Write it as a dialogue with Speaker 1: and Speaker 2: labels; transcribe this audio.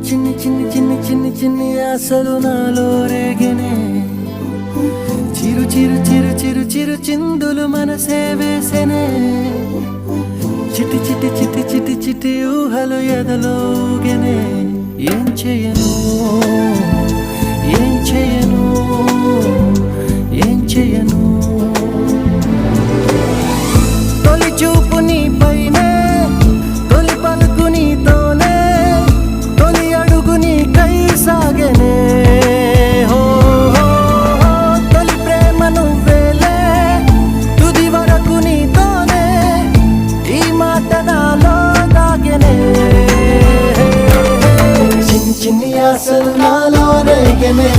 Speaker 1: చిన్ని చిన్ని చిన్ని చిన్ని చిన్ని ఆశలు నాలో రేగనే చిరు చిరు చిరు చిరు చిరు చిందులు మనసే వేసెనే చిటి చిటి చిటి చిటి చిటి ఊహలు ఎదలోగెనే ఏం చేయను ఏం చేయను ఏం చేయను తొలి చూపు నీ పైనే తొలి పలుకు నీతోనే తొలి అడుగు నీ కై సాగెనే హో హో, హో, తొలి ప్రేమ నువ్వేలే తుది వరకు నీతోనే ఈ మాట నాలో దాగెనే చిన్ని చిన్ని ఆశలు నాలో రేగెనే